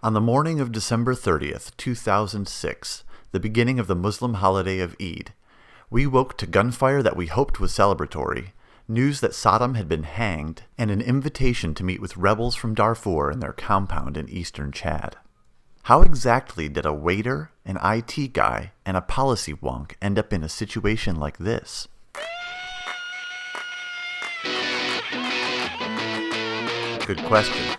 On the morning of December 30th, 2006, the beginning of the Muslim holiday of Eid, we woke to gunfire that we hoped was celebratory, news that Saddam had been hanged, and an invitation to meet with rebels from Darfur in their compound in eastern Chad. How exactly did a waiter, an IT guy, and a policy wonk end up in a situation like this? Good question.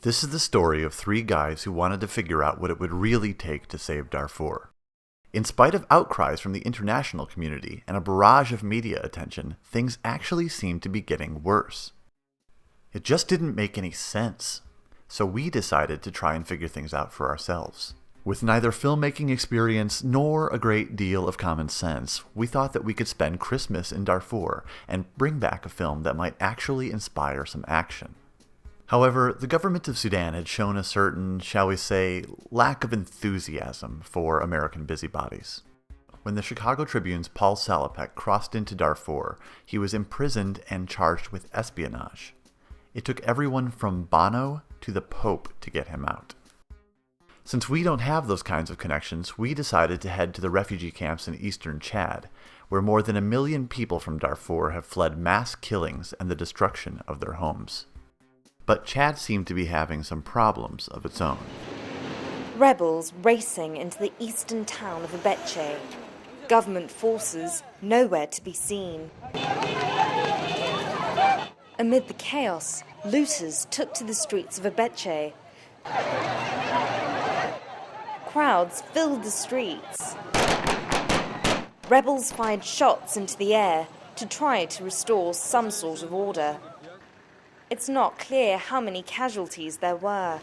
This is the story of three guys who wanted to figure out what it would really take to save Darfur. In spite of outcries from the international community and a barrage of media attention, things actually seemed to be getting worse. It just didn't make any sense, so we decided to try and figure things out for ourselves. With neither filmmaking experience nor a great deal of common sense, we thought that we could spend Christmas in Darfur and bring back a film that might actually inspire some action. However, the government of Sudan had shown a certain, shall we say, lack of enthusiasm for American busybodies. When the Chicago Tribune's Paul Salopek crossed into Darfur, he was imprisoned and charged with espionage. It took everyone from Bono to the Pope to get him out. Since we don't have those kinds of connections, we decided to head to the refugee camps in eastern Chad, where more than 1 million people from Darfur have fled mass killings and the destruction of their homes. But Chad seemed to be having some problems of its own. Rebels racing into the eastern town of Abeche. Government forces nowhere to be seen. Amid the chaos, looters took to the streets of Abeche. Crowds filled the streets. Rebels fired shots into the air to try to restore some sort of order. It's not clear how many casualties there were.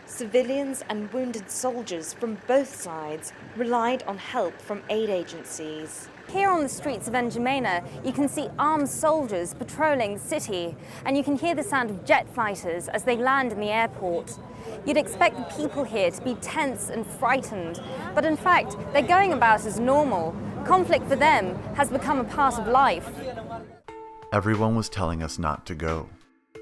Civilians and wounded soldiers from both sides relied on help from aid agencies. Here on the streets of N'Djamena, you can see armed soldiers patrolling the city, and you can hear the sound of jet fighters as they land in the airport. You'd expect the people here to be tense and frightened, but in fact, they're going about as normal. Conflict for them has become a part of life. Everyone was telling us not to go.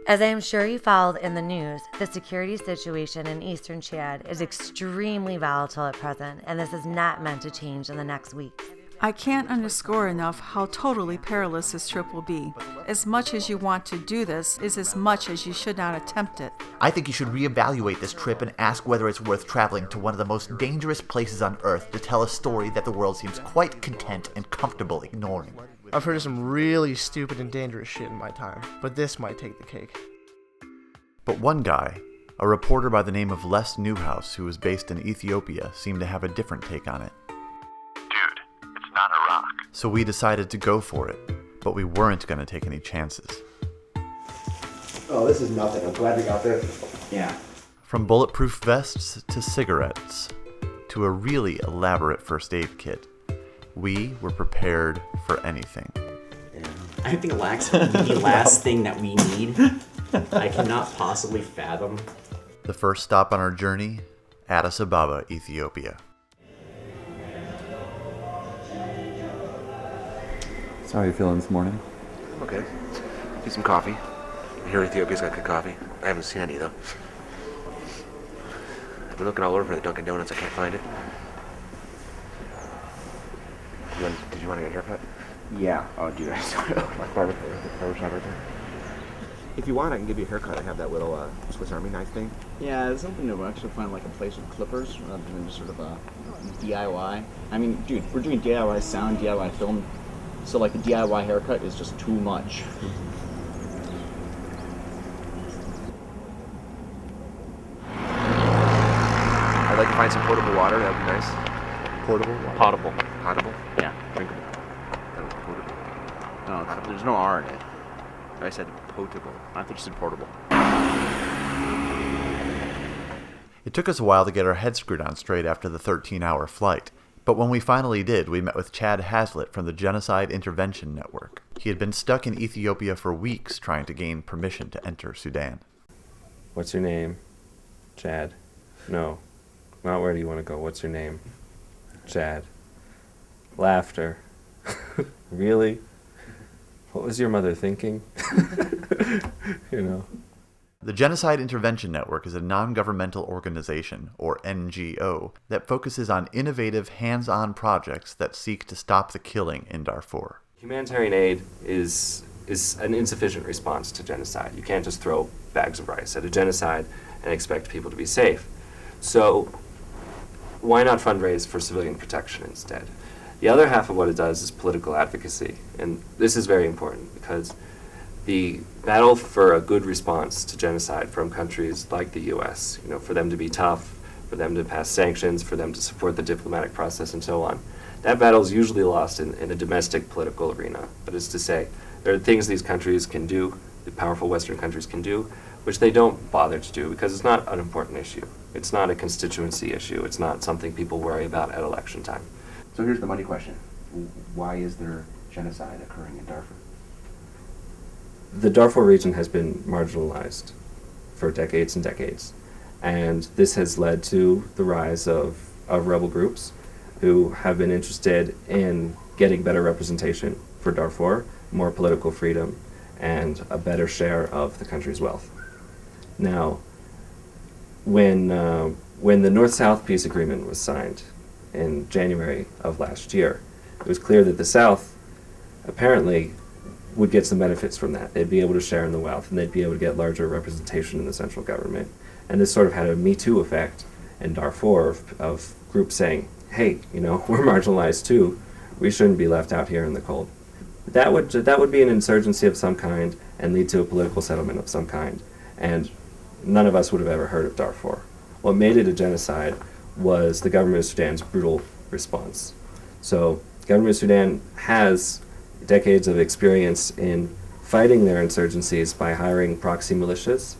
As I am sure you followed in the news, the security situation in eastern Chad is extremely volatile at present, and this is not meant to change in the next week. I can't underscore enough how totally perilous this trip will be. As much as you want to do this is as much as you should not attempt it. I think you should reevaluate this trip and ask whether it's worth traveling to one of the most dangerous places on Earth to tell a story that the world seems quite content and comfortable ignoring. I've heard of some really stupid and dangerous shit in my time, but this might take the cake. But one guy, a reporter by the name of Les Newhouse, who was based in Ethiopia, seemed to have a different take on it. Dude, it's not Iraq. So we decided to go for it, but we weren't going to take any chances. Oh, this is nothing. I'm glad we got there. Yeah. From bulletproof vests to cigarettes, to a really elaborate first aid kit, we were prepared for anything. Yeah. I think Lax would be the last thing that we need. I cannot possibly fathom. The first stop on our journey, Addis Ababa, Ethiopia. So how are you feeling this morning? I'm okay. Need some coffee. I hear Ethiopia's got good coffee. I haven't seen any though. I've been looking all over for the Dunkin' Donuts. I can't find it. Did you want to get a haircut? Yeah. Oh, dude, I saw it. Like barber shop right there. If you want, I can give you a haircut. I have that little Swiss Army knife thing. Yeah, there's something to actually find like a place with clippers rather than just sort of a DIY. I mean, dude, we're doing DIY sound, DIY film, so like the DIY haircut is just too much. I'd like to find some potable water. That would be nice. Portable water? Potable. Potable? Yeah. Drinkable. That would be potable. No, there's no R in it. I said potable. I thought you said portable. It took us a while to get our heads screwed on straight after the 13-hour flight, but when we finally did, we met with Chad Hazlitt from the Genocide Intervention Network. He had been stuck in Ethiopia for weeks trying to gain permission to enter Sudan. What's your name? Chad. No. Not where do you want to go? What's your name? Chad. Laughter. Really? What was your mother thinking? You know. The Genocide Intervention Network is a non-governmental organization, or NGO, that focuses on innovative, hands-on projects that seek to stop the killing in Darfur. Humanitarian aid is an insufficient response to genocide. You can't just throw bags of rice at a genocide and expect people to be safe. So why not fundraise for civilian protection instead? The other half of what it does is political advocacy, and this is very important because the battle for a good response to genocide from countries like the U.S., for them to be tough, for them to pass sanctions, for them to support the diplomatic process and so on, that battle is usually lost in a domestic political arena. That is to say, there are things these countries can do, the powerful Western countries can do, which they don't bother to do because it's not an important issue. It's not a constituency issue. It's not something people worry about at election time. So here's the money question. Why is there genocide occurring in Darfur? The Darfur region has been marginalized for decades and decades, and this has led to the rise of rebel groups who have been interested in getting better representation for Darfur, more political freedom, and a better share of the country's wealth. Now, when the North-South peace agreement was signed in January of last year, it was clear that the South apparently would get some benefits from that. They'd be able to share in the wealth, and they'd be able to get larger representation in the central government. And this sort of had a Me Too effect in Darfur of groups saying, hey, we're marginalized too. We shouldn't be left out here in the cold. That would be an insurgency of some kind and lead to a political settlement of some kind. And none of us would have ever heard of Darfur. What made it a genocide was the government of Sudan's brutal response. So the government of Sudan has decades of experience in fighting their insurgencies by hiring proxy militias,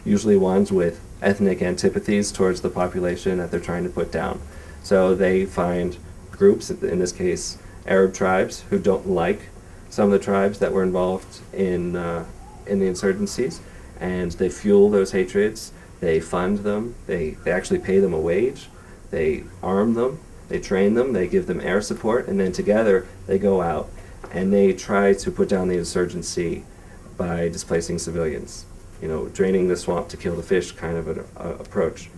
usually ones with ethnic antipathies towards the population that they're trying to put down. So they find groups, in this case Arab tribes, who don't like some of the tribes that were involved in the insurgencies, and they fuel those hatreds, they fund them, they actually pay them a wage, they arm them, they train them, they give them air support, and then together they go out and they try to put down the insurgency by displacing civilians. Draining the swamp to kill the fish kind of an approach.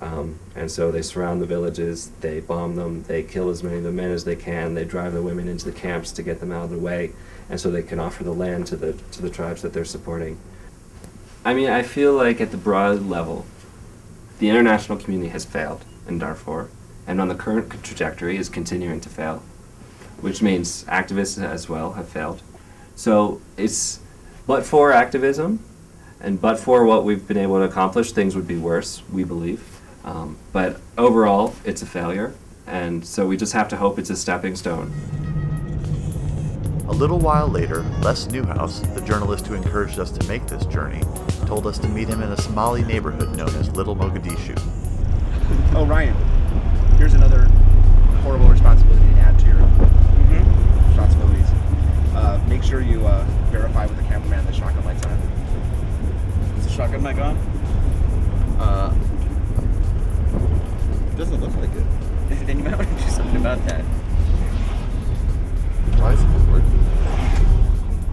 And so they surround the villages, they bomb them, they kill as many of the men as they can, they drive the women into the camps to get them out of the way, and so they can offer the land to the tribes that they're supporting. I mean, I feel like at the broad level, the international community has failed in Darfur, and on the current trajectory is continuing to fail, which means activists as well have failed. So it's but for activism, and but for what we've been able to accomplish, things would be worse, we believe. But overall, it's a failure, and so we just have to hope it's a stepping stone. A little while later, Les Newhouse, the journalist who encouraged us to make this journey, told us to meet him in a Somali neighborhood known as Little Mogadishu. Oh, Ryan, here's another horrible responsibility to add to your responsibilities. Make sure you verify with the cameraman the shotgun light's on. Is the shotgun mic on? Doesn't look like it. Then you might want to do something about that. Why is it working?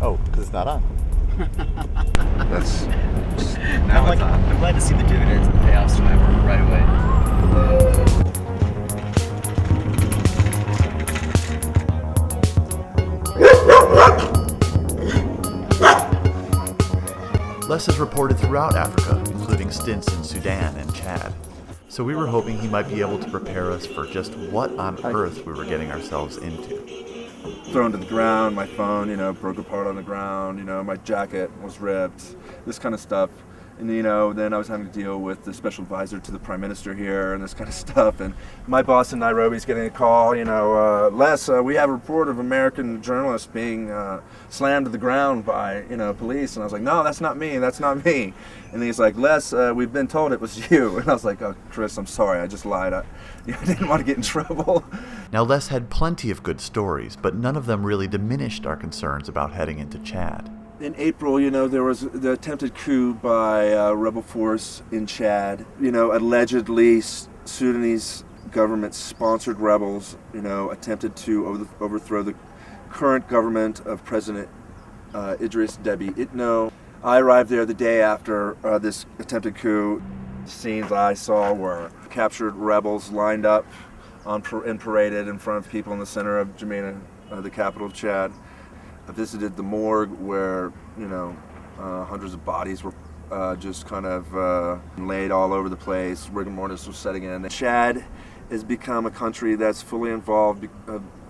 Oh, because it's not on. That's now it's on. I'm glad to see the dividends and the payoffs to my work right away. Les has reported throughout Africa, including stints in Sudan and Chad. So we were hoping he might be able to prepare us for just what on earth we were getting ourselves into. Thrown to the ground, my phone, broke apart on the ground, my jacket was ripped, this kind of stuff. And, then I was having to deal with the special advisor to the prime minister here and this kind of stuff. And my boss in Nairobi is getting a call, Les, we have a report of American journalists being slammed to the ground by, police. And I was like, no, that's not me. And he's like, Les, we've been told it was you. And I was like, oh, Chris, I'm sorry. I just lied. I didn't want to get in trouble. Now, Les had plenty of good stories, but none of them really diminished our concerns about heading into Chad. In April, there was the attempted coup by a rebel force in Chad. Allegedly Sudanese government-sponsored rebels, attempted to overthrow the current government of President Idris Deby Itno. I arrived there the day after this attempted coup. The scenes I saw were captured rebels lined up and paraded in front of people in the center of N'Djamena, the capital of Chad. I visited the morgue where, hundreds of bodies were just kind of laid all over the place. Rigor mortis was setting in. Chad has become a country that's fully involved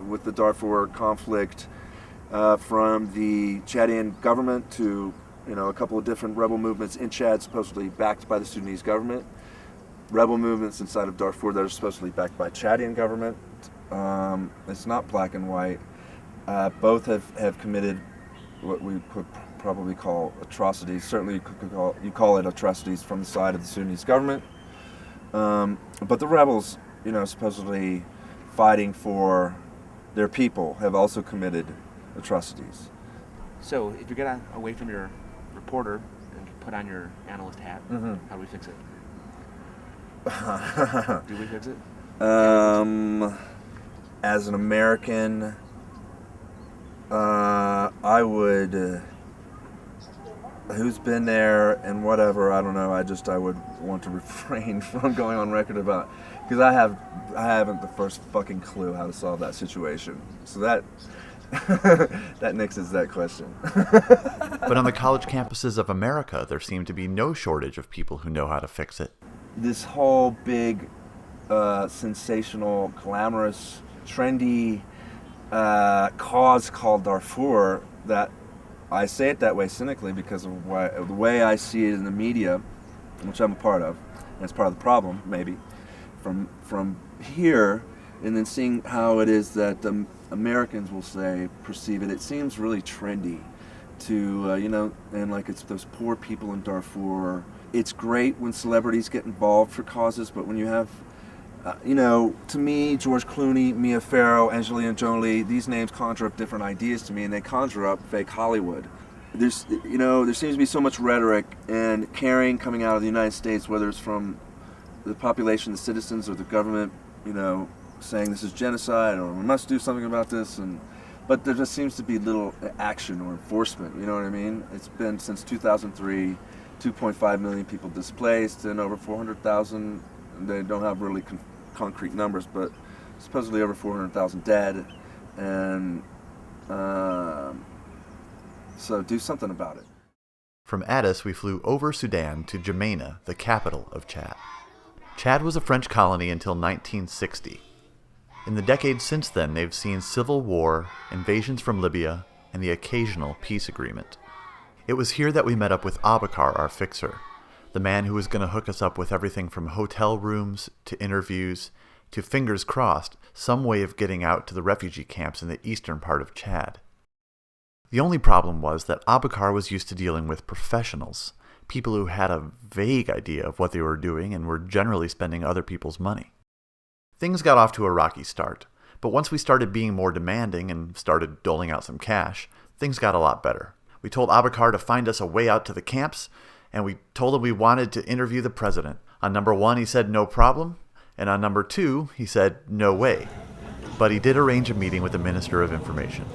with the Darfur conflict, from the Chadian government to, a couple of different rebel movements in Chad supposedly backed by the Sudanese government. Rebel movements inside of Darfur that are supposedly backed by Chadian government. It's not black and white. Both have committed what we could probably call atrocities. Certainly you call it atrocities from the side of the Sudanese government. But the rebels, supposedly fighting for their people, have also committed atrocities. So if you get away from your reporter and put on your analyst hat, how do we fix it? Do we fix it? As an American, I would, who's been there and whatever, I don't know, I would want to refrain from going on record about, because I haven't the first fucking clue how to solve that situation. So that nixes that question. But on the college campuses of America, there seem to be no shortage of people who know how to fix it. This whole big, sensational, glamorous, trendy cause called Darfur, that I say it that way cynically because of the way I see it in the media, which I'm a part of, and it's part of the problem, maybe, from here, and then seeing how it is that Americans will perceive it. It seems really trendy to, and like it's those poor people in Darfur. It's great when celebrities get involved for causes, but when you have, to me, George Clooney, Mia Farrow, Angelina Jolie, these names conjure up different ideas to me, and they conjure up fake Hollywood. There seems to be so much rhetoric and caring coming out of the United States, whether it's from the population, the citizens, or the government, saying this is genocide or we must do something about this, but there just seems to be little action or enforcement. You know what I mean? It's been since 2003, 2.5 million people displaced and over 400,000. They don't have really concrete numbers, but supposedly over 400,000 dead, and so do something about it. From Addis, we flew over Sudan to N'Djamena, the capital of Chad. Chad was a French colony until 1960. In the decades since then, they've seen civil war, invasions from Libya, and the occasional peace agreement. It was here that we met up with Abakar, our fixer, the man who was going to hook us up with everything from hotel rooms to interviews to, fingers crossed, some way of getting out to the refugee camps in the eastern part of Chad. The only problem was that Abakar was used to dealing with professionals, people who had a vague idea of what they were doing and were generally spending other people's money. Things got off to a rocky start, but once we started being more demanding and started doling out some cash, things got a lot better. We told Abakar to find us a way out to the camps, and we told him we wanted to interview the president. On number 1, he said no problem, and on number 2, he said no way. But he did arrange a meeting with the Minister of Information.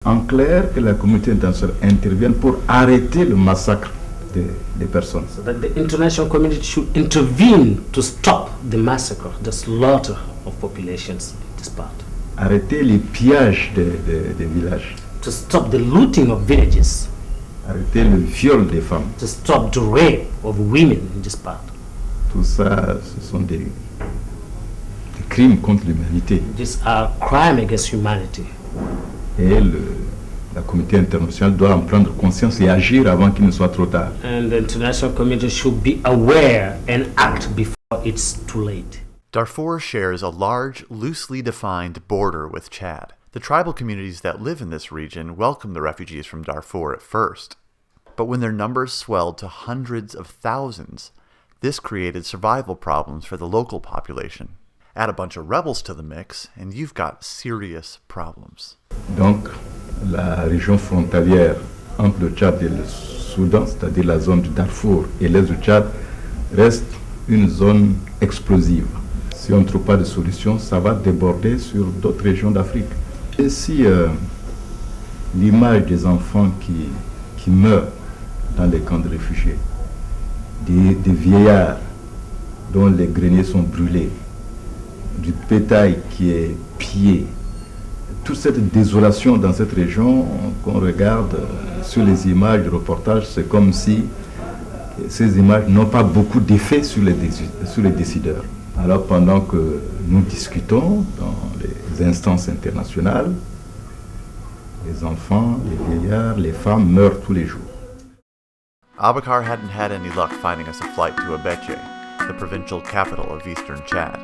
En clair, que la communauté internationale intervienne pour arrêter le massacre des personnes. So that the international community should intervene to stop the massacre, the slaughter of populations in this part. Arrêter les pillages des villages. To stop the looting of villages. Arrêter le viol des femmes. To stop the rape of women in this part. Tout ça, ce sont des crimes contre l'humanité. These are crimes against humanity. Et la communauté internationale doit en prendre conscience et agir avant qu'il ne soit trop tard. And the international community should be aware and act before it's too late. Darfur shares a large, loosely defined border with Chad. The tribal communities that live in this region welcome the refugees from Darfur at first. But when their numbers swelled to hundreds of thousands, this created survival problems for the local population. Add a bunch of rebels to the mix, and you've got serious problems. Donc, la région frontalière entre le Tchad et le Soudan, c'est-à-dire la zone du Darfour et l'est du Tchad, reste une zone explosive. Si on ne trouve pas de solution, ça va déborder sur d'autres régions d'Afrique. Et si l'image des enfants qui meurent dans les camps de réfugiés, des vieillards dont les greniers sont brûlés, du bétail qui est pillé, toute cette désolation dans cette région qu'on regarde sur les images de reportage, c'est comme si ces images n'ont pas beaucoup d'effet sur les décideurs. Alors pendant que nous discutons dans les instances internationales, les enfants, les vieillards, les femmes meurent tous les jours. Abakar hadn't had any luck finding us a flight to Abeche, the provincial capital of eastern Chad.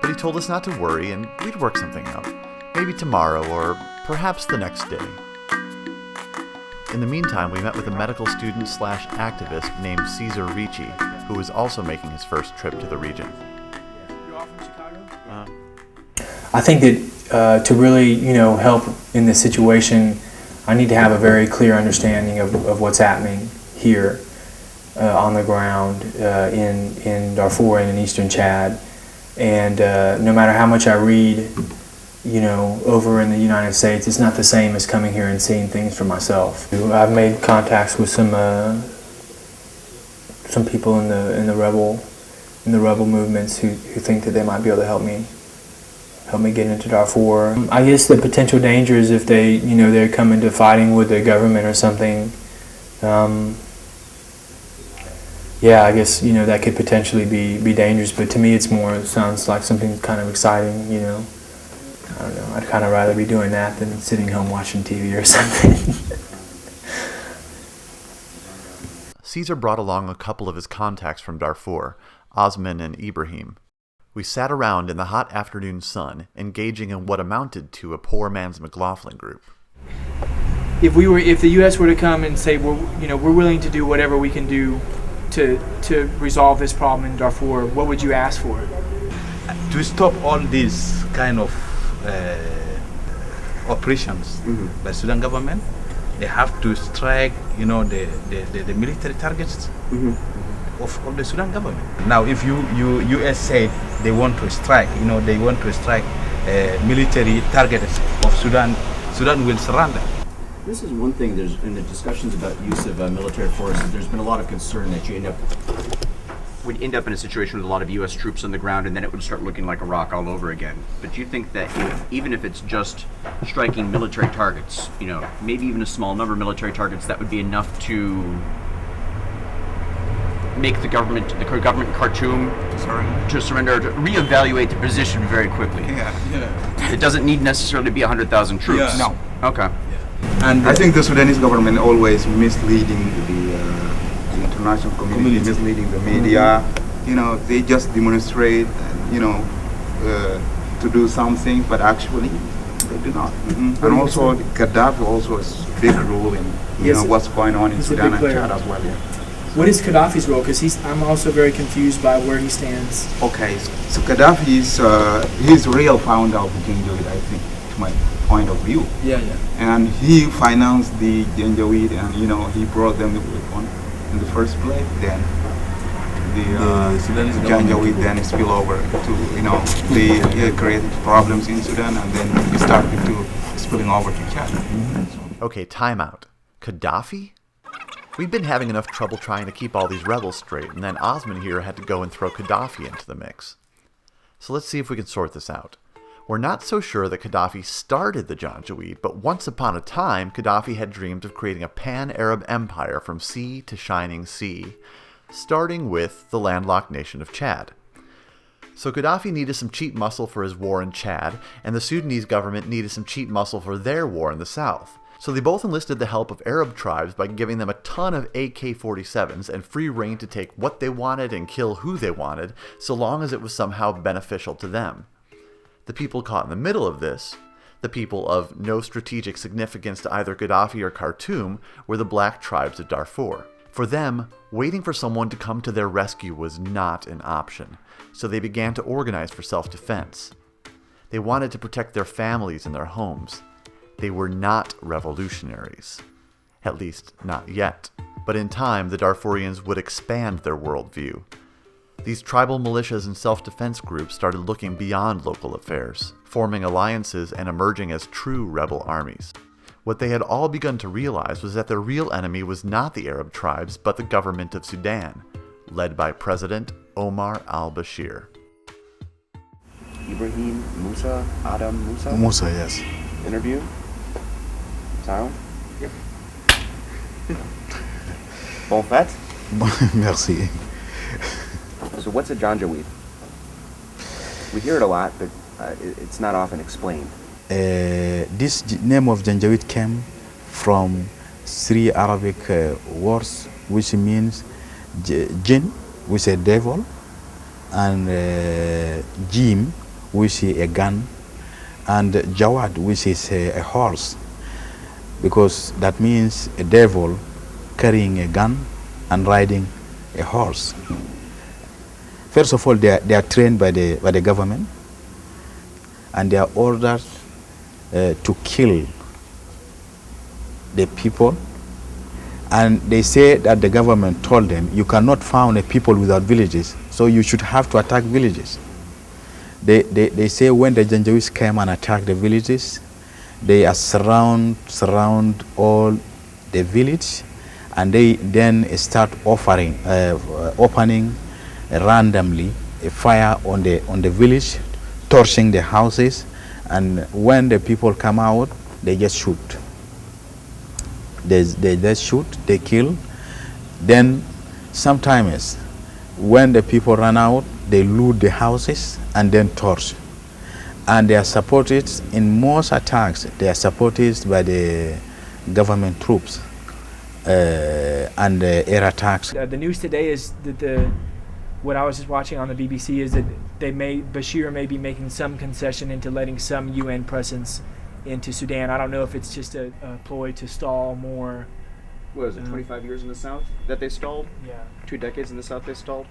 But he told us not to worry and we'd work something out. Maybe tomorrow or perhaps the next day. In the meantime, we met with a medical student / activist named Cesar Ricci, who was also making his first trip to the region. You're all from Chicago? I think that to really, help in this situation, I need to have a very clear understanding of what's happening here on the ground in Darfur and in eastern Chad. And no matter how much I read, over in the United States, it's not the same as coming here and seeing things for myself. I've made contacts with some people in the rebel movements who think that they might be able to help me get into Darfur. I guess the potential danger is if they come into fighting with the government or something. I guess that could potentially be dangerous, but to me it sounds like something kind of exciting, I don't know, I'd kind of rather be doing that than sitting home watching TV or something. Caesar brought along a couple of his contacts from Darfur, Osman and Ibrahim. We sat around in the hot afternoon sun, engaging in what amounted to a poor man's McLaughlin group. If the U.S. were to come and say we're willing to do whatever we can do to resolve this problem in Darfur, what would you ask for? To stop all these kind of operations by Sudan government, they have to strike, the military targets of the Sudan government. Now, if U.S. say they want to strike, military targets of Sudan, Sudan will surrender. This is one thing. There's in the discussions about use of military forces. There's been a lot of concern that you would end up in a situation with a lot of U.S. troops on the ground, and then it would start looking like Iraq all over again. But do you think that even if it's just striking military targets, maybe even a small number of military targets, that would be enough to make the government in Khartoum to surrender, to reevaluate the position very quickly? Yeah. It doesn't need necessarily to be 100,000 troops. Yeah. No. Okay. And I think the Sudanese government always misleading the international community, misleading the media. They just demonstrate, to do something, but actually they do not. And also Gaddafi also is a big role in what's going on in Sudan and Chad as well. Yeah. What is Gaddafi's role? Because I'm also very confused by where he stands. Okay, so Gaddafi is he's real founder of Janjaweed, I think, to my point of view. Yeah. And he financed the Janjaweed, and he brought them on in the first place. Then the Janjaweed then spill over to they created problems in Sudan, and then it started to spilling over to Chad. Okay, time out. Gaddafi? We'd been having enough trouble trying to keep all these rebels straight, and then Osman here had to go and throw Gaddafi into the mix. So let's see if we can sort this out. We're not so sure that Gaddafi started the Janjaweed, but once upon a time, Gaddafi had dreamed of creating a pan-Arab empire from sea to shining sea, starting with the landlocked nation of Chad. So Gaddafi needed some cheap muscle for his war in Chad, and the Sudanese government needed some cheap muscle for their war in the south. So they both enlisted the help of Arab tribes by giving them a ton of AK-47s and free reign to take what they wanted and kill who they wanted, so long as it was somehow beneficial to them. The people caught in the middle of this, the people of no strategic significance to either Gaddafi or Khartoum, were the black tribes of Darfur. For them, waiting for someone to come to their rescue was not an option, so they began to organize for self-defense. They wanted to protect their families and their homes. They were not revolutionaries. At least, not yet. But in time, the Darfurians would expand their worldview. These tribal militias and self-defense groups started looking beyond local affairs, forming alliances and emerging as true rebel armies. What they had all begun to realize was that their real enemy was not the Arab tribes, but the government of Sudan, led by President Omar al-Bashir. Ibrahim Musa, Adam Musa? Musa, yes. Interview? Sound? Yep. Bon fait? Merci. So what's a Janjaweed? We hear it a lot, but it's not often explained. This name of Janjaweed came from three Arabic words, which means jinn, which is a devil, and jim, which is a gun, and jawad, which is a horse, because that means a devil carrying a gun and riding a horse. First of all, they are trained by the government, and they are ordered to kill the people. And they say that the government told them, you cannot found a people without villages, so you should have to attack villages. They say when the Janjaweeds came and attacked the villages, they surround all the village, and they then start opening randomly a fire on the village, torching the houses, and when the people come out, they just shoot. They just shoot, they kill. Then sometimes when the people run out, they loot the houses and then torch. And they are supported in most attacks. They are supported by the government troops and air attacks. The news today is that what I was just watching on the BBC is that Bashir may be making some concession into letting some UN presence into Sudan. I don't know if it's just a ploy to stall more. What was it, 25 years in the south that they stalled? Yeah. 2 decades in the south they stalled?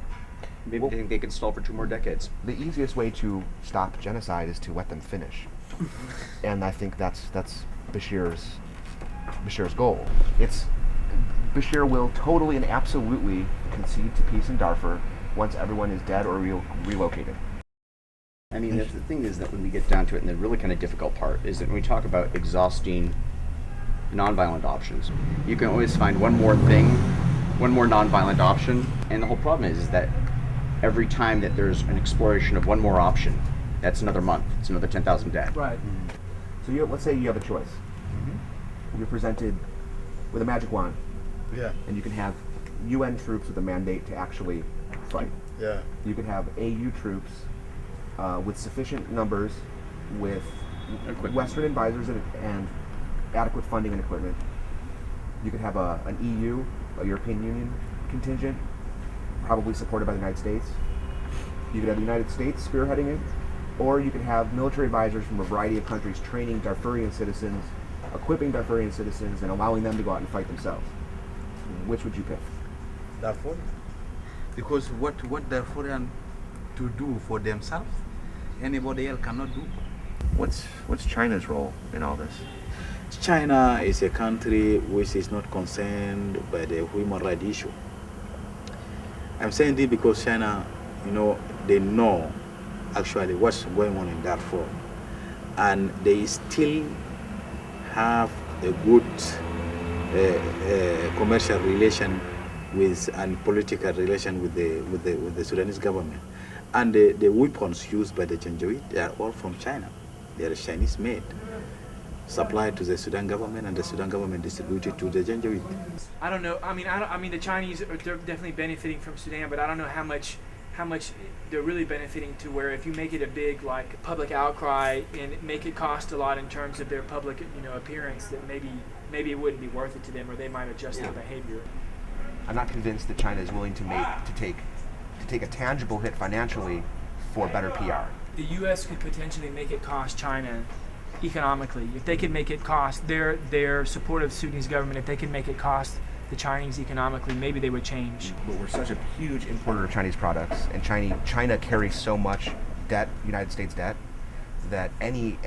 Maybe they think they can stall for 2 more decades. The easiest way to stop genocide is to let them finish. And I think that's Bashir's goal. Bashir will totally and absolutely concede to peace in Darfur once everyone is dead or relocated. I mean, the thing is that when we get down to it, and the really kind of difficult part is that when we talk about exhausting nonviolent options, you can always find one more thing, one more nonviolent option, and the whole problem is that every time that there's an exploration of one more option, that's another month, it's another 10,000 dead. Right. So let's say you have a choice. You're presented with a magic wand. Yeah. And you can have UN troops with a mandate to actually fight. Yeah. You can have AU troops with sufficient numbers, with Western advisors and adequate funding and equipment. You could have an EU, a European Union contingent, probably supported by the United States. You could have the United States spearheading it, or you could have military advisors from a variety of countries training Darfurian citizens, equipping Darfurian citizens, and allowing them to go out and fight themselves. Which would you pick? Darfur, because what Darfurian to do for themselves, anybody else cannot do. What's China's role in all this? China is a country which is not concerned by the human rights issue. I'm saying this because China, they know actually what's going on in Darfur, and they still have a good commercial relation with and political relation with the Sudanese government, and the weapons used by the Janjaweed, they are all from China. They are Chinese made, supplied to the Sudan government, and the Sudan government distributed to the Janjaweed. I don't know. I mean, the Chinese they're definitely benefiting from Sudan, but I don't know how much they're really benefiting to where if you make it a big public outcry and make it cost a lot in terms of their public appearance, that maybe it wouldn't be worth it to them, or they might adjust their behavior. I'm not convinced that China is willing to take a tangible hit financially for better PR. The U.S. could potentially make it cost China economically. If they could make it cost their support of the Sudanese government, if they could make it cost the Chinese economically, maybe they would change. But we're such a huge importer of Chinese products, and China carries so much debt, United States debt, that any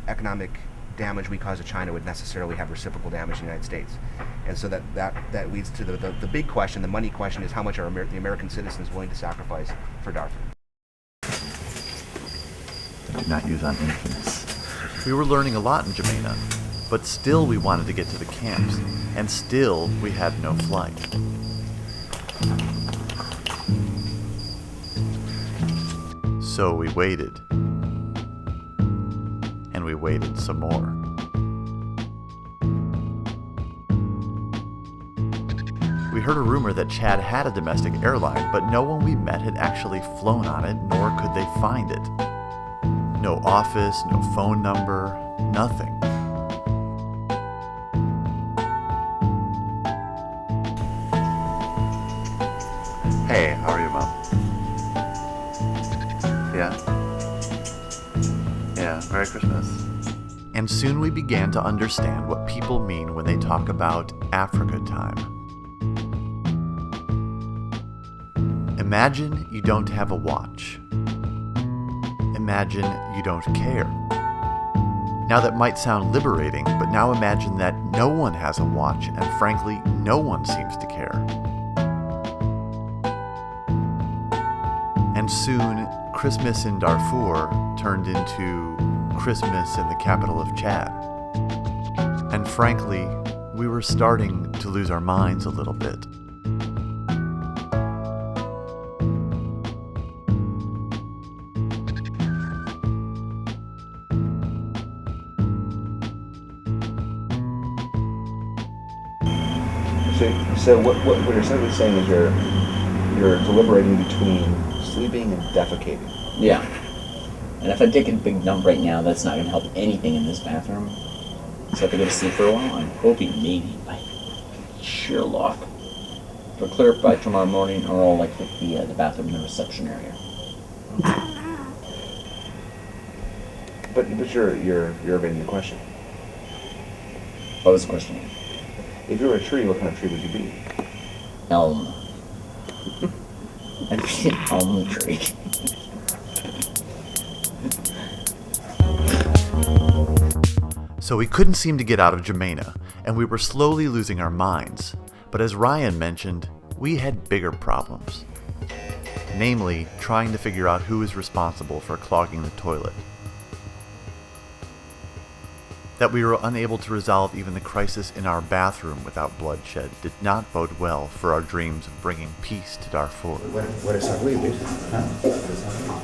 economic damage we cause to China would necessarily have reciprocal damage to the United States. And so that leads to the big question, the money question, is how much are the American citizens willing to sacrifice for Darfur? Do not use on infamous. We were learning a lot in Jemena, but still we wanted to get to the camps, and still we had no flight. So we waited. And we waited some more. We heard a rumor that Chad had a domestic airline, but no one we met had actually flown on it, nor could they find it. No office, no phone number, nothing. Hey, how are you, Mom? Yeah? Yeah, Merry Christmas. And soon we began to understand what people mean when they talk about Africa time. Imagine you don't have a watch. Imagine you don't care. Now that might sound liberating, but now imagine that no one has a watch, and frankly, no one seems to care. And soon, Christmas in Darfur turned into Christmas in the capital of Chad. And frankly, we were starting to lose our minds a little bit. So what you're essentially saying is you're deliberating between sleeping and defecating. Yeah. And if I take a big dump right now, that's not going to help anything in this bathroom. So if I go to sleep for a while, I'm hoping maybe by sheer luck it'll clear up by tomorrow morning, or I'll like the bathroom in the reception area. But you're evading the question. What was the question? If you were a tree, what kind of tree would you be? Elm. I'd be an elm tree. So we couldn't seem to get out of Jemena, and we were slowly losing our minds. But as Ryan mentioned, we had bigger problems. Namely, trying to figure out who is responsible for clogging the toilet. That we were unable to resolve even the crisis in our bathroom without bloodshed did not bode well for our dreams of bringing peace to Darfur. Let it stop bleeding.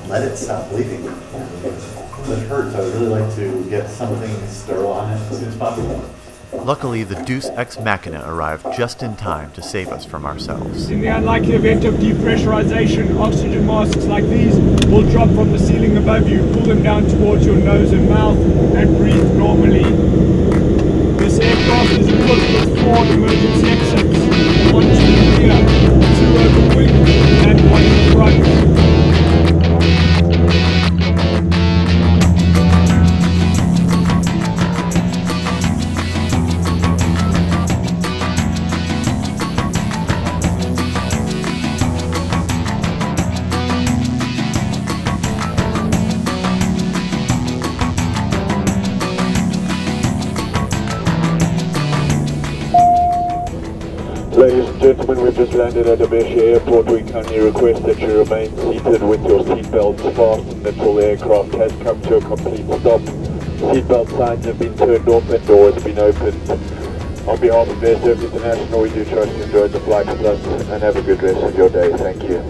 Let it stop bleeding. It hurts. I would really like to get something sterile on it as soon as possible. Luckily, the Deus Ex Machina arrived just in time to save us from ourselves. In the unlikely event of depressurization, oxygen masks like these will drop from the ceiling above you, pull them down towards your nose and mouth, and breathe normally. This aircraft is equipped with 4 emergency exits, 1 to the rear, 2 over wing, and 1 in front. Ladies and gentlemen, we've just landed at Abesha Airport. We kindly request that you remain seated with your seatbelts fastened until the aircraft has come to a complete stop. Seatbelt signs have been turned off and doors been opened. On behalf of Air Service International, we do trust you enjoyed the flight with us and have a good rest of your day. Thank you.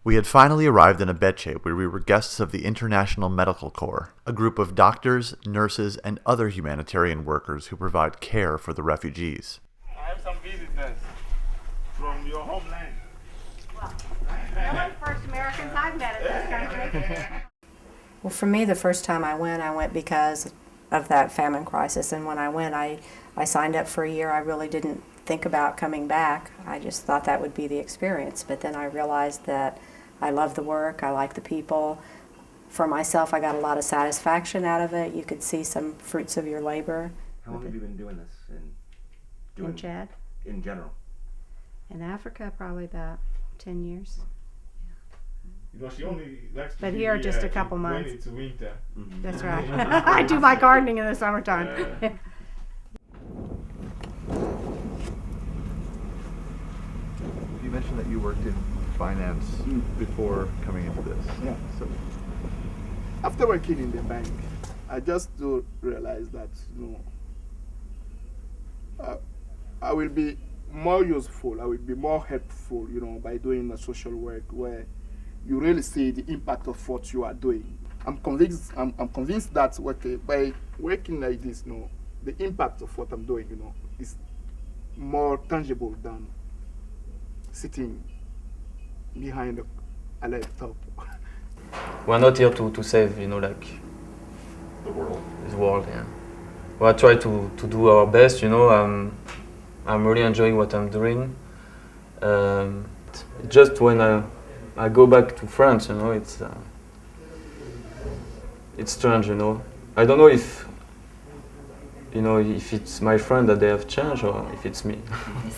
We had finally arrived in Abeche, where we were guests of the International Medical Corps, a group of doctors, nurses, and other humanitarian workers who provide care for the refugees. I have some visitors from your homeland. Well, they're the first Americans I've met in this country. Well, for me, the first time I went because of that famine crisis. And when I went, I signed up for a year. I really didn't think about coming back. I just thought that would be the experience. But then I realized that I love the work, I like the people. For myself, I got a lot of satisfaction out of it. You could see some fruits of your labor. How long have you been doing this? In Chad? In general? In Africa, probably about 10 years. You know, she only likes to But be here, here just a couple when months. it's winter. That's right. I do my gardening in the summertime. You mentioned that you worked in finance before coming into this. Yeah. So, After working in the bank, I just do realize that, you know, I will be more useful, I will be more helpful, you know, by doing the social work where you really see the impact of what you are doing. I'm convinced that by working like this, you know, the impact of what I'm doing, you know, is more tangible than sitting behind a laptop. We're not here to save, you know, like the world. This world, yeah. We try to do our best, you know. I'm really enjoying what I'm doing. Just when I go back to France, you know, it's strange, you know. I don't know if, you know, if it's my friend that they have changed or if it's me.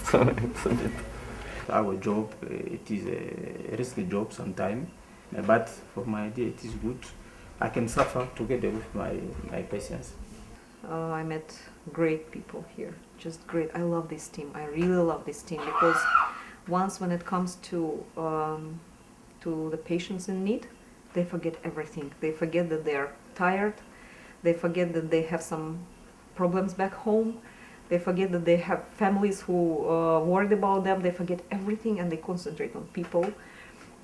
So it's a bit. Our job, it is a risky job sometimes, but for my idea it is good. I can suffer together with my patients. I met great people here, just great. I love this team. I really love this team because once when it comes to the patients in need, they forget everything. They forget that they're tired. They forget that they have some problems back home. They forget that they have families who worried about them. They forget everything and they concentrate on people.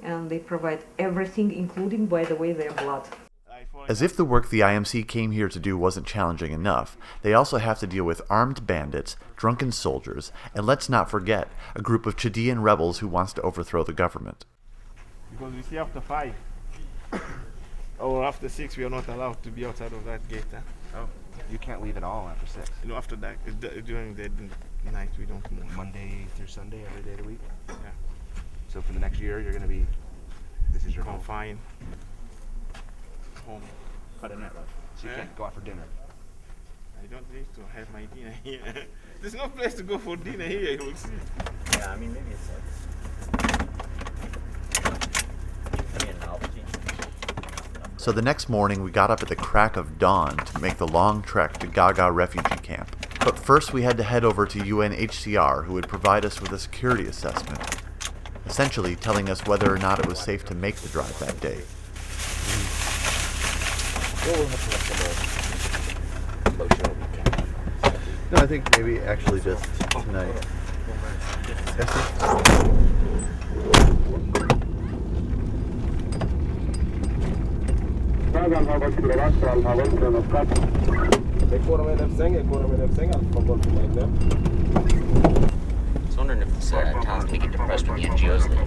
And they provide everything, including, by the way, their blood. As if the work the IMC came here to do wasn't challenging enough, they also have to deal with armed bandits, drunken soldiers, and let's not forget, a group of Chaldean rebels who wants to overthrow the government. Because we see after 5 or after 6, we are not allowed to be outside of that gate. Huh? Oh, you can't leave at all after 6? You know, after that, during the night, we don't move. Monday through Sunday, every day of the week? Yeah. So for the next year, you're going to be, this is your confined home. Cut a net, right? So you can't go out for dinner. I don't need to have my dinner here. There's no place to go for dinner here, you will see. Yeah, I mean, maybe it's like... So the next morning, we got up at the crack of dawn to make the long trek to Gaga refugee camp. But first we had to head over to UNHCR, who would provide us with a security assessment, essentially telling us whether or not it was safe to make the drive that day. No, I think maybe actually just tonight. I was wondering if this town's gonna get depressed when the NGOs leave.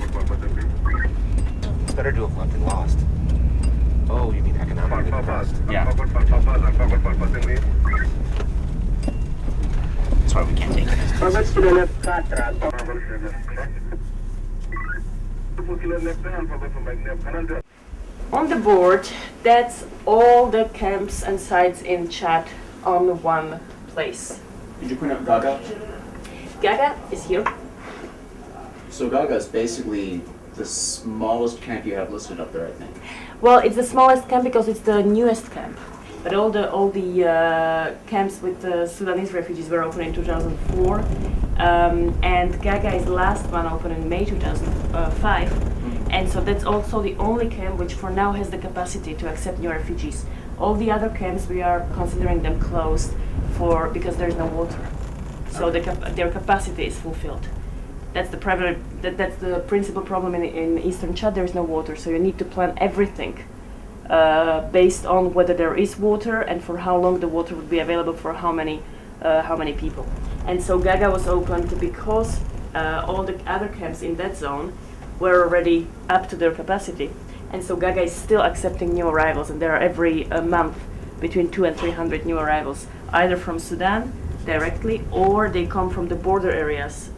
It's better to have left than lost. Oh, you mean economically depressed? Yeah. That's why we can't take it. On the board, that's all the camps and sites in Chad on one place. Did you print out Gaga? Gaga is here. So Gaga is basically the smallest camp you have listed up there, I think. Well, it's the smallest camp because it's the newest camp. But all the camps with the Sudanese refugees were opened in 2004, and Gaga is the last one opened in May 2005. And so that's also the only camp which for now has the capacity to accept new refugees. All the other camps, we are considering them closed because there is no water. So their capacity is fulfilled. That's the principal problem in Eastern Chad. There is no water, so you need to plan everything based on whether there is water and for how long the water would be available for how many people. And so Gaga was opened because all the other camps in that zone were already up to their capacity. And so Gaga is still accepting new arrivals, and there are every month between 200 and 300 new arrivals, either from Sudan directly, or they come from the border areas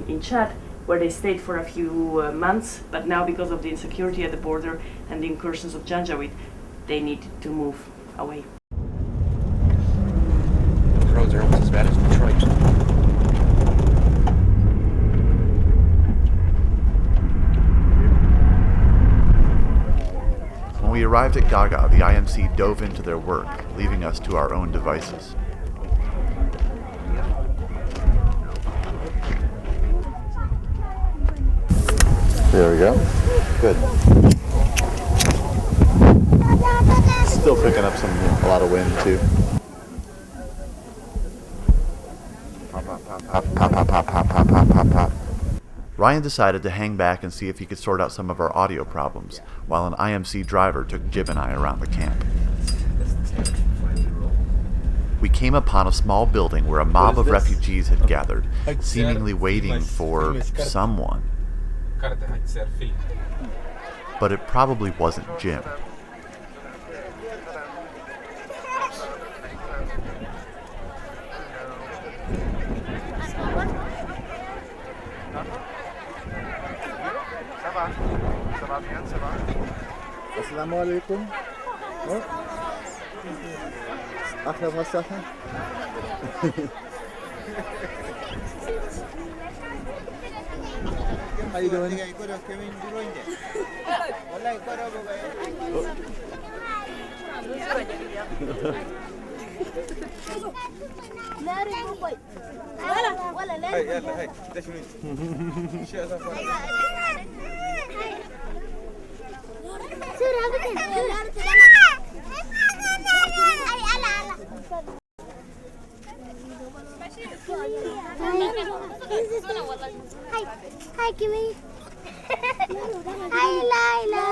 in Chad, where they stayed for a few months, but now because of the insecurity at the border and the incursions of Janjaweed, they need to move away. The roads are almost as bad as Detroit. arrived at Gaga, the IMC dove into their work, leaving us to our own devices. There we go. Good. Still picking up a lot of wind too. Pop, pop, pop, pop, pop, pop, pop, pop, pop, pop, pop. Ryan decided to hang back and see if he could sort out some of our audio problems, while an IMC driver took Jib and I around the camp. We came upon a small building where a mob of refugees had gathered, seemingly waiting for someone. But it probably wasn't Jim. Assalamu alaikum. Ahlan wa sahlan. How you doing? Hi, Kimmy. Hi, Laila.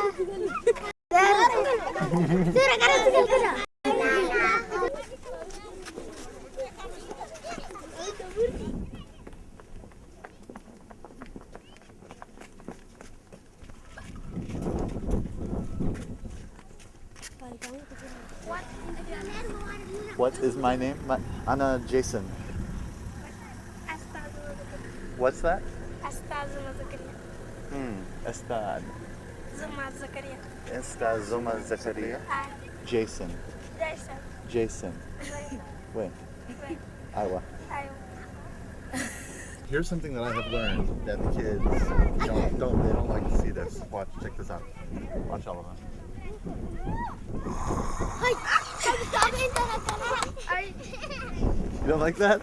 What is my name? Anna Jason. What's that? Estad. Estad Zuma Zakaria. Jason. Jason. Wait. Iowa. Here's something that I have learned that the kids don't like to see this. Watch, check this out. Watch all of them. You don't like that?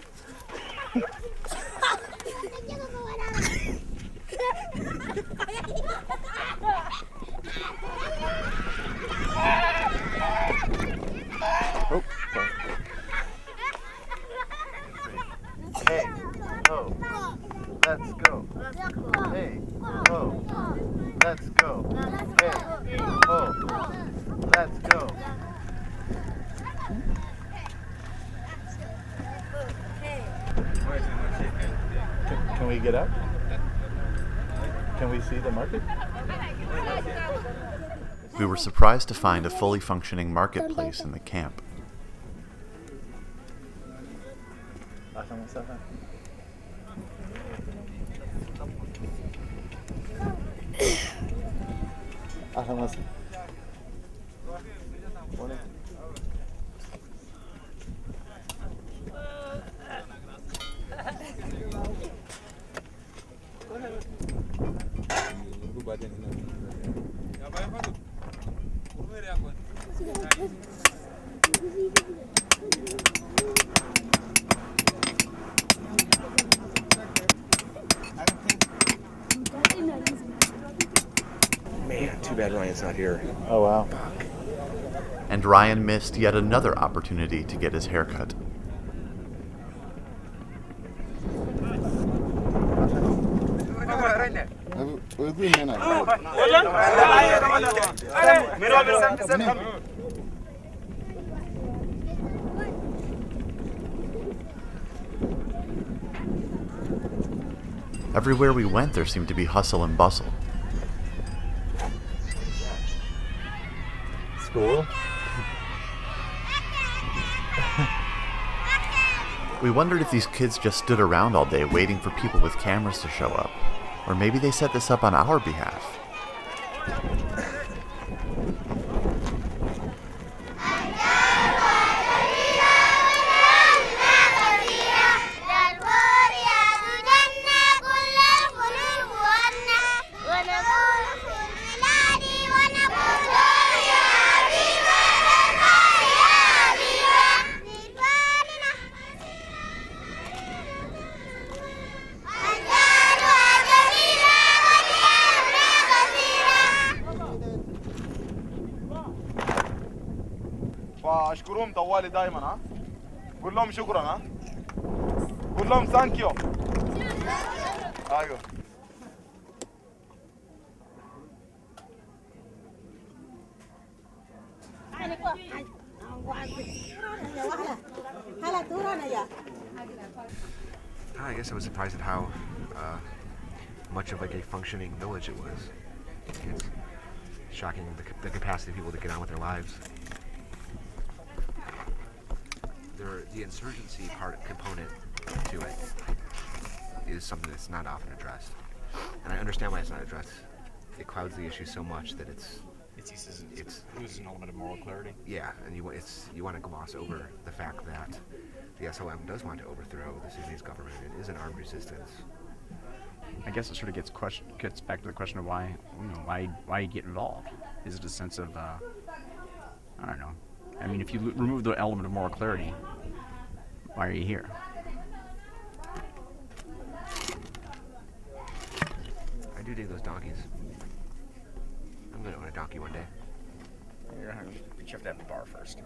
Oh, sorry. Hey, oh, let's go. Hey, oh, let's go. Hey, oh, let's go. Can we get up? Can we see the market? We were surprised to find a fully functioning marketplace in the camp. Man, too bad Ryan's not here. Oh, wow. And Ryan missed yet another opportunity to get his hair cut. Everywhere we went, there seemed to be hustle and bustle. School? We wondered if these kids just stood around all day waiting for people with cameras to show up. Or maybe they set this up on our behalf. بيشكروهم طوالي دائما ها. قول لهم شكرا ها. قول لهم ثانك يو. ايوه. I guess I was surprised at how much of like a functioning village it was. It's shocking the capacity of people to get on with their lives. The insurgency component to it is something that's not often addressed, and I understand why it's not addressed. It clouds the issue so much that it loses an element of moral clarity. Yeah, and you want to gloss over the fact that the SLM does want to overthrow the Sudanese government. It is an armed resistance. I guess it sort of gets back to the question of why you get involved. Is it a sense of I don't know. I mean, if you remove the element of moral clarity, why are you here? I do dig those donkeys. I'm gonna own a donkey one day. You have to have a bar first.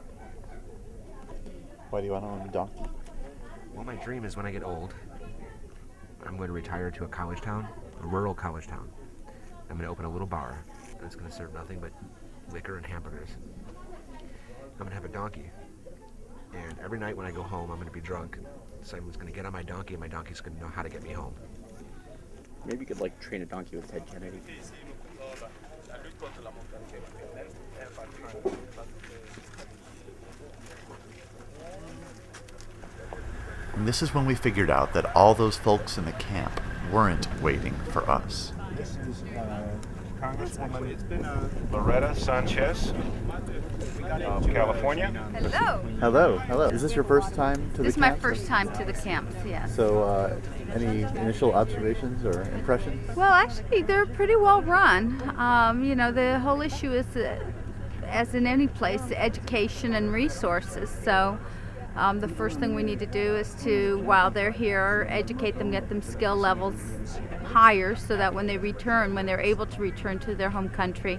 Why do you want to own a donkey? Well, my dream is when I get old, I'm going to retire to a college town, a rural college town. I'm going to open a little bar that's going to serve nothing but liquor and hamburgers. I'm going to have a donkey. And every night when I go home, I'm going to be drunk. Someone's going to get on my donkey, and my donkey's going to know how to get me home. Maybe you could like train a donkey with Ted Kennedy. And this is when we figured out that all those folks in the camp weren't waiting for us. This is Congresswoman Loretta Sanchez of California. Hello. Hello, hello. Is this your first time to the camp? This is my first time to the camps, yes. So, any initial observations or impressions? Well, actually, they're pretty well run. You know, the whole issue is, as in any place, education and resources. So, the first thing we need to do is to, while they're here, educate them, get them skill levels higher so that when they return, when they're able to return to their home country,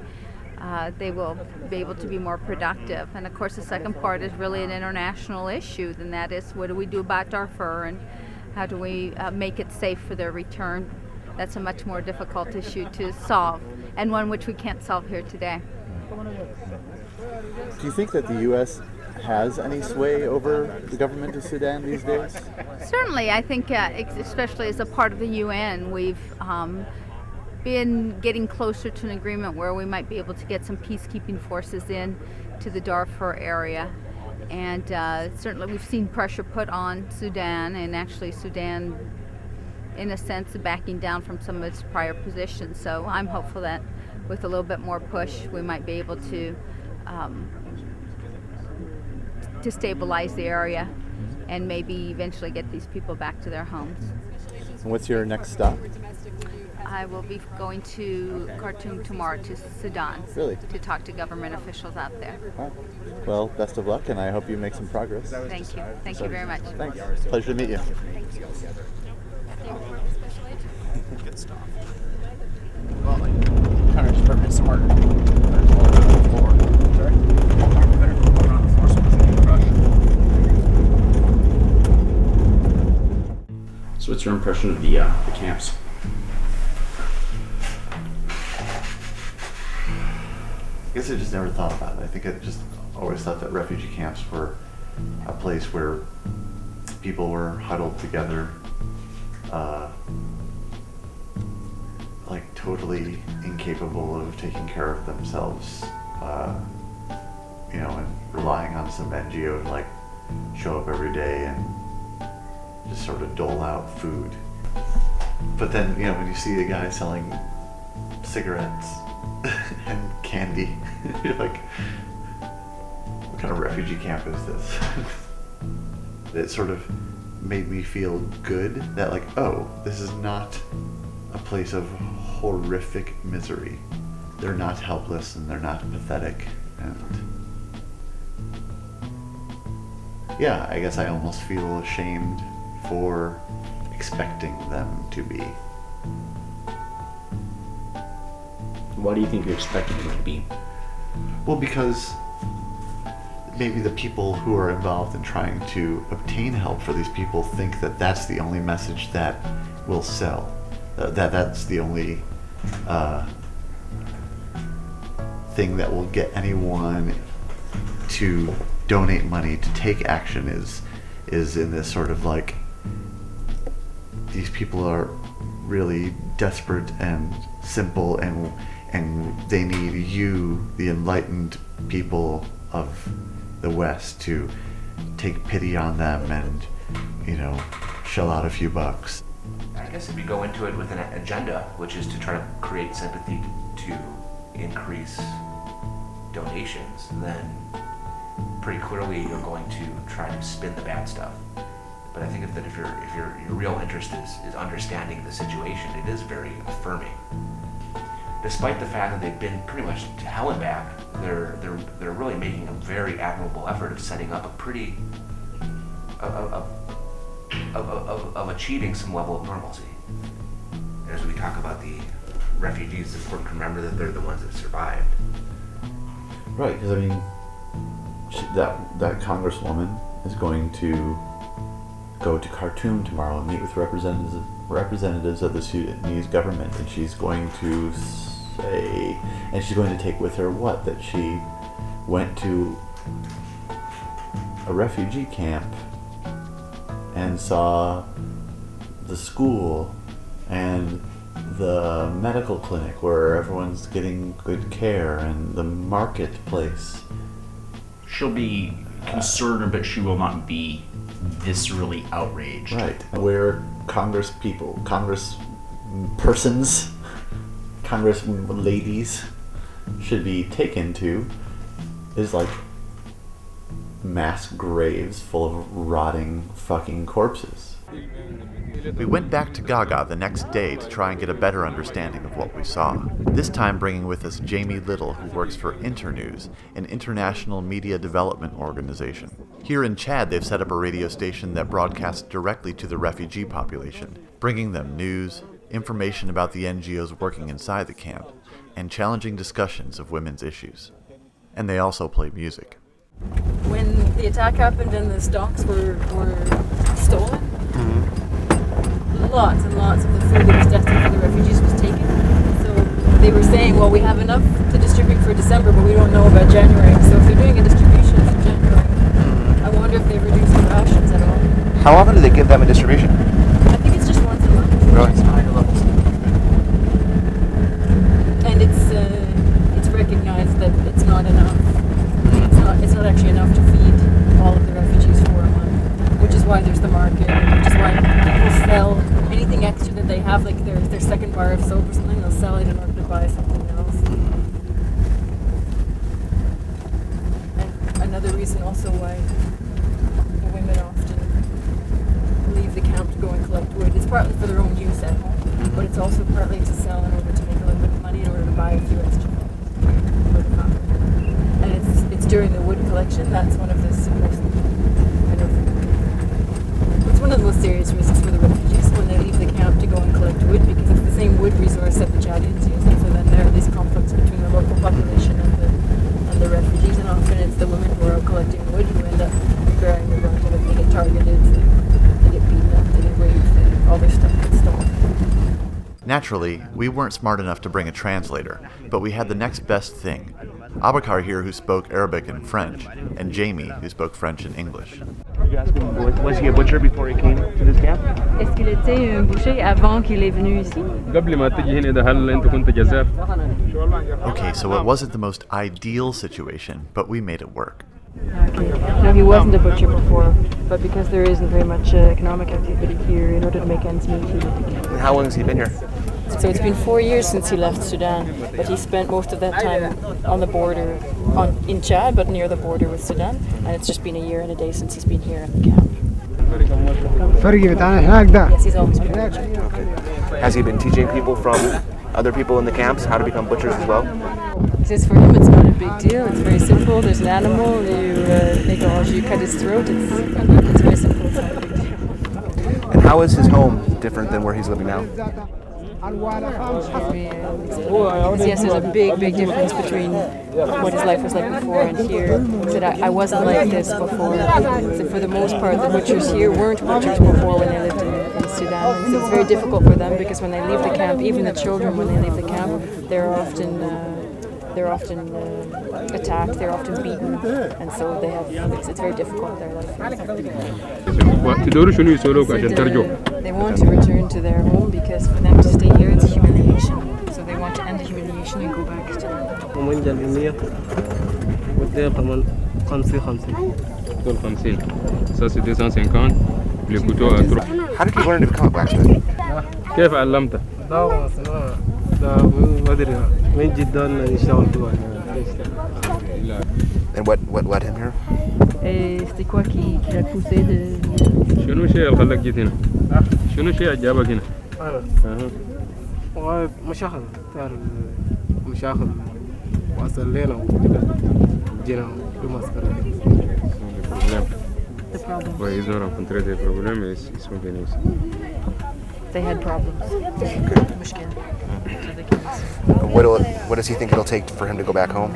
they will be able to be more productive. And of course, the second part is really an international issue, and that is, what do we do about Darfur, and how do we make it safe for their return? That's a much more difficult issue to solve, and one which we can't solve here today. Do you think that the U.S. has any sway over the government of Sudan these days? Certainly, I think, especially as a part of the UN, we've been getting closer to an agreement where we might be able to get some peacekeeping forces in to the Darfur area. And certainly we've seen pressure put on Sudan, and actually Sudan, in a sense, backing down from some of its prior positions. So I'm hopeful that with a little bit more push, we might be able to stabilize the area and maybe eventually get these people back to their homes. And what's your next stop? I will be going to Khartoum tomorrow, to Sudan. Really? To talk to government officials out there. Wow. Well, best of luck, and I hope you make some progress. Thank you. Thank you very much. Thanks. Pleasure to meet you. Good stuff. Well, like, Hunter's department smarter. So what's your impression of the camps? I guess I just never thought about it. I think I just always thought that refugee camps were a place where people were huddled together, like totally incapable of taking care of themselves, you know, and relying on some NGO to like show up every day and just sort of dole out food. But then, you know, when you see a guy selling cigarettes and candy, you're like, what kind of refugee camp is this? It sort of made me feel good that, like, oh, this is not a place of horrific misery. They're not helpless and they're not pathetic, and yeah, I guess I almost feel ashamed for expecting them to be. Why do you think you're expecting them to be? Well, because maybe the people who are involved in trying to obtain help for these people think that that's the only message that will sell. That's the only thing that will get anyone to donate money, to take action, is in this sort of like, these people are really desperate and simple, and they need you, the enlightened people of the West, to take pity on them and, you know, shell out a few bucks. I guess if you go into it with an agenda, which is to try to create sympathy to increase donations, then pretty clearly you're going to try to spin the bad stuff. But I think if your real interest is understanding the situation, it is very affirming. Despite the fact that they've been pretty much to hell and back, they're really making a very admirable effort of setting up a pretty of achieving some level of normalcy. As we talk about the refugees, it's important to remember that they're the ones that survived. Right, because I mean, that congresswoman is going to go to Khartoum tomorrow and meet with representatives of the Sudanese government, and she's going to say, and she's going to take with her what? That she went to a refugee camp and saw the school and the medical clinic where everyone's getting good care, and the marketplace. She'll be concerned, but she will not be viscerally outraged. Right. Where Congress people, Congress persons, Congress ladies should be taken to is like mass graves full of rotting fucking corpses. We went back to Gaga the next day to try and get a better understanding of what we saw. This time bringing with us Jamie Little, who works for Internews, an international media development organization. Here in Chad, they've set up a radio station that broadcasts directly to the refugee population, bringing them news, information about the NGOs working inside the camp, and challenging discussions of women's issues. And they also play music. When the attack happened and the stocks were stolen, lots and lots of the food that was destined for the refugees was taken. So they were saying, well, we have enough to distribute for December, but we don't know about January. So if they're doing a distribution for January, I wonder if they reduce the rations at all. How often do they give them a distribution? I think it's just once a month. Really? And it's recognized that it's not enough. It's not actually enough to feed all of the refugees for a month, which is why there's the market, which is why people sell anything extra that they have, like their second bar of soap or something, they'll sell it in order to buy something else. And another reason also why the women often leave the camp to go and collect wood. It's partly for their own use at home, but it's also partly to sell in order to make a little bit of money in order to buy a few extra things for the family. And it's during the wood collection, that's one of the most, it's one of the most serious risks for the refugees when they leave the camp to go and collect wood, because it's the same wood resource that the Chadians use, and so then there are these conflicts between the local population and the refugees, and often it's the women who are out collecting wood who end up bearing the brunt of it. They get targeted, they get beaten up, they get raped, all their stuff gets stolen. Naturally, we weren't smart enough to bring a translator, but we had the next best thing. Abakar here, who spoke Arabic and French, and Jamie, who spoke French and English. You asked him, was he a butcher before he came to this camp? Est-ce qu'il était un boucher avant qu'il est venu ici? قبل ما تجي هنا ده هل أنت كنت جزار؟ Okay, so it wasn't the most ideal situation, but we made it work. Okay. No, he wasn't a butcher before, but because there isn't very much economic activity here, in order to make ends meet, he would be. And how long has he been here? So it's been 4 years since he left Sudan, but he spent most of that time on the border, in Chad, but near the border with Sudan, and it's just been a year and a day since he's been here at the camp. Yes, he's always been a butcher. Okay. Has he been teaching people from other people in the camps how to become butchers as well? He says for him it's not a big deal, it's very simple. There's an animal, you cut his throat, it's very simple, it's not a big deal. And how is his home different than where he's living now? Because yes, there's a big difference between what his life was like before and here. He said, I wasn't like this before. So for the most part, the butchers here weren't butchers before when they lived in Sudan. And so it's very difficult for them because when they leave the camp, even the children, when they leave the camp, they're often attacked, they're often beaten, and so they have. It's very difficult their life. They want to return to their home because for them to stay here, it's humiliation. So they want to end the humiliation and go back to their home. How did you learn to become a blacksmith? And what led him here? Et c'était quoi qui l'a poussé de... شنو الشيء اللي خلاك جيت هنا؟ شنو الشيء اللي جابك هنا؟ مشاغل تعرف مشاغل وصلنا وكده جينا بمسكرة. The problem. Well, he's not encontré the problem, it's spontaneous. They had problems. What does he think it'll take for him to go back home?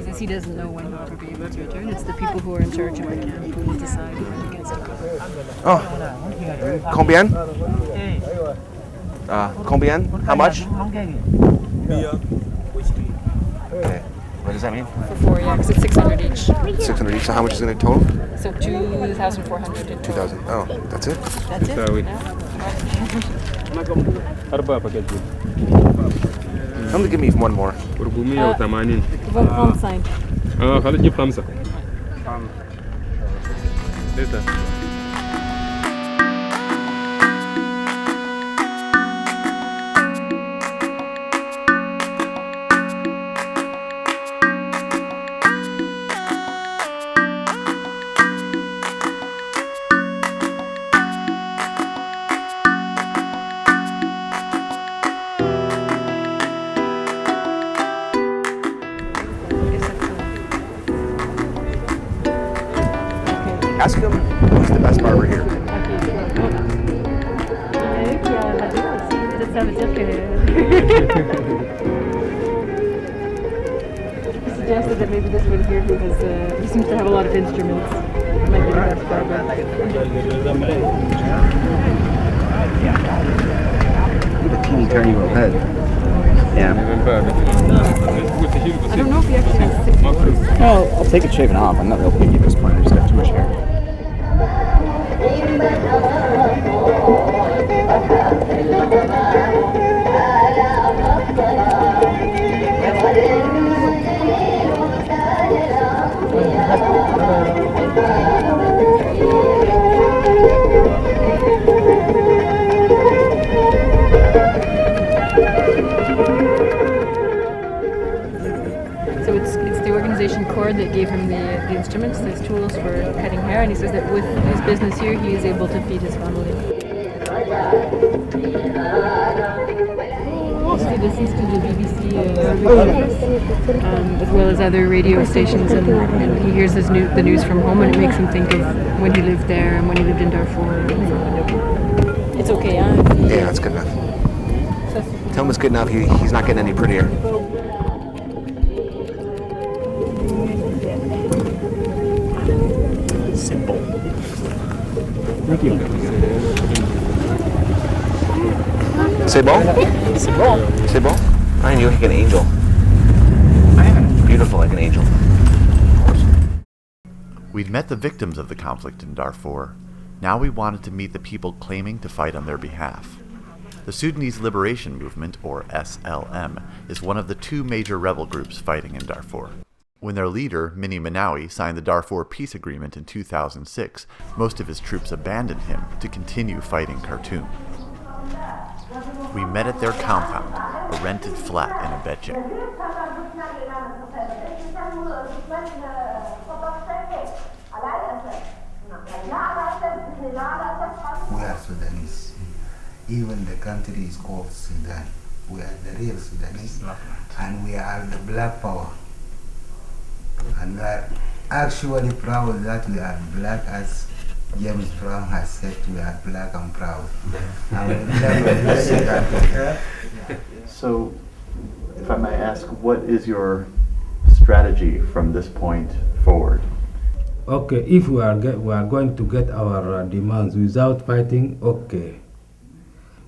Since he doesn't know when he'll ever be able to return, it's the people who are in charge of the camp who will decide when he gets to go. Oh, combien? Combien? How much? Okay. What does that mean? For 4, yeah, because it's 600 each. 600 each. So how much is it in total? So 2,400. 2,000. Oh, that's it? That's it. I'm gonna give me one more. 480. خلينا نجيب 5. Ask him who's the best barber here. He suggested that maybe this one here because he seems to have a lot of instruments. Might be the best barber. With a teeny tiny little head. Yeah. I don't know if he actually has 6 months. Well, I'll take it shaven off. I'm not real picky at this point. I just got too much hair. So it's the organization Cord that gave him the instruments, these tools for cutting hair, and he says that with his business here, he is able to feed his family. He listens to the BBC as well as other radio stations, and he hears the news from home, and it makes him think of when he lived there and when he lived in Darfur. It's okay, huh? Yeah, that's good enough. Tell him it's good enough. He's not getting any prettier. Simple. Thank you. C'est bon? C'est bon. C'est bon? I knew like an angel. Beautiful like an angel. We'd met the victims of the conflict in Darfur. Now we wanted to meet the people claiming to fight on their behalf. The Sudanese Liberation Movement, or SLM, is one of the 2 major rebel groups fighting in Darfur. When their leader, Mini Manawi, signed the Darfur Peace Agreement in 2006, most of his troops abandoned him to continue fighting Khartoum. We met at their compound, a rented flat in Abedja. We are Sudanese. Even the country is called Sudan. We are the real Sudanese. And we are the black power. And we are actually proud that we are black as James Brown has said, we are black and proud. So, if I may ask, what is your strategy from this point forward? Okay, if we are going to get our demands without fighting, okay.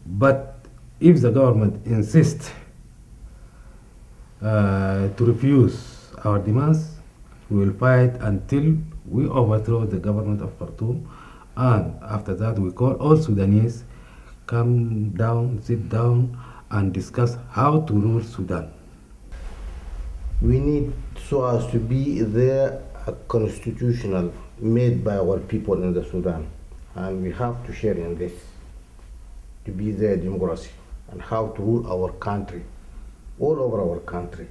But if the government insists to refuse our demands, we will fight until we overthrow the government of Khartoum, and after that we call all Sudanese, come down, sit down, and discuss how to rule Sudan. We need so as to be there a constitutional made by our people in the Sudan, and we have to share in this, to be their democracy and how to rule our country, all over our country.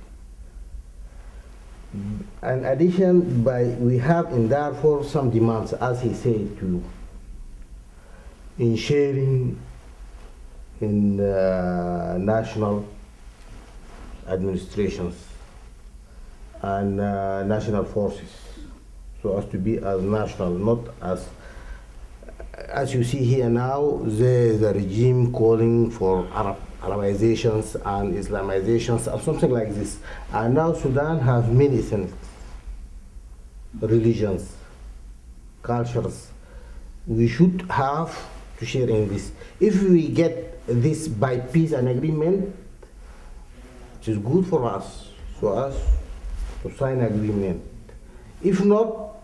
In addition, we have in Darfur some demands, as he said to you, in sharing in national administrations and national forces, so as to be as national, not as you see here now, there is a regime calling for Arabizations and Islamizations or something like this. And now Sudan has many ethnic religions, cultures. We should have to share in this. If we get this by peace and agreement, it is good for us, so as to sign agreement. If not,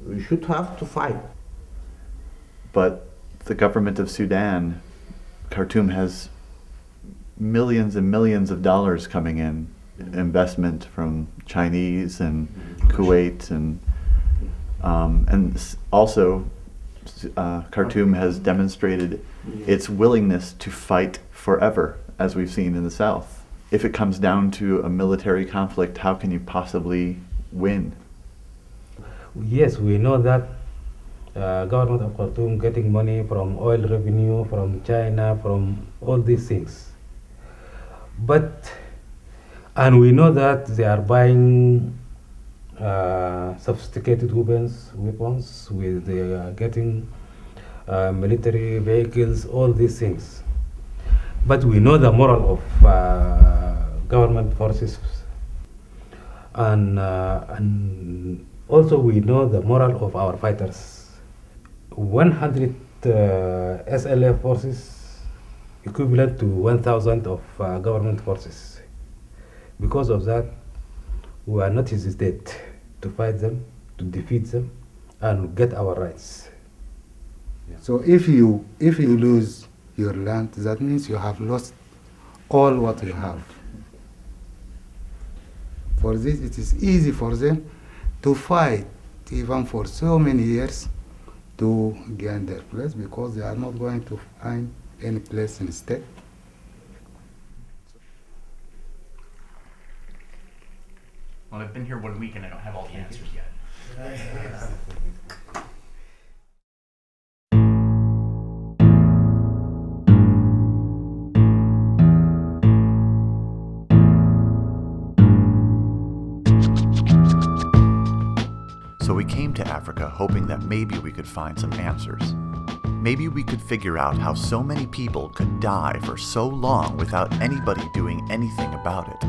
we should have to fight. But the government of Sudan, Khartoum, has millions and millions of dollars coming in, investment from Chinese and Kuwait, and also Khartoum has demonstrated its willingness to fight forever, as we've seen in the south. If it comes down to a military conflict, how can you possibly win? Yes, we know that government of Khartoum getting money from oil revenue, from China, from all these things. And we know that they are buying sophisticated weapons, they are getting military vehicles, all these things. But we know the moral of government forces, and also we know the moral of our fighters. 100 SLF forces equivalent to 1,000 of government forces. Because of that, we are not hesitate to fight them, to defeat them, and get our rights. So if you lose your land, that means you have lost all what you have. For this, it is easy for them to fight even for so many years to gain their place, because they are not going to find any place instead. Well, I've been here 1 week and I don't have all the answers yet. So we came to Africa hoping that maybe we could find some answers. Maybe we could figure out how so many people could die for so long without anybody doing anything about it.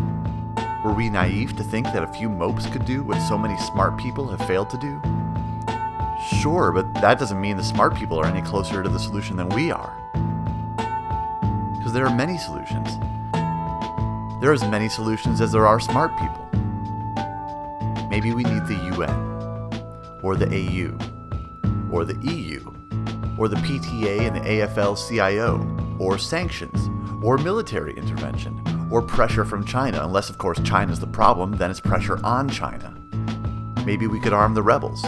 Were we naive to think that a few mopes could do what so many smart people have failed to do? Sure, but that doesn't mean the smart people are any closer to the solution than we are. Because there are many solutions. There are as many solutions as there are smart people. Maybe we need the UN, or the AU, or the EU, or the PTA and the AFL-CIO, or sanctions, or military intervention, or pressure from China, unless of course China's the problem, then it's pressure on China. Maybe we could arm the rebels,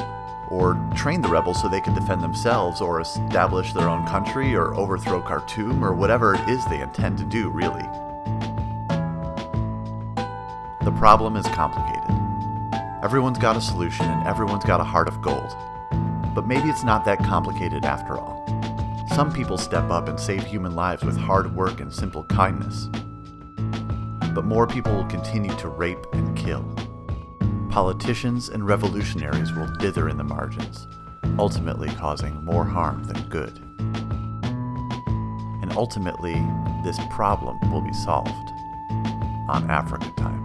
or train the rebels so they could defend themselves, or establish their own country, or overthrow Khartoum, or whatever it is they intend to do, really. The problem is complicated. Everyone's got a solution and everyone's got a heart of gold. But maybe it's not that complicated after all. Some people step up and save human lives with hard work and simple kindness. But more people will continue to rape and kill. Politicians and revolutionaries will dither in the margins. ultimately causing more harm than good. And ultimately, this problem will be solved on Africa Time.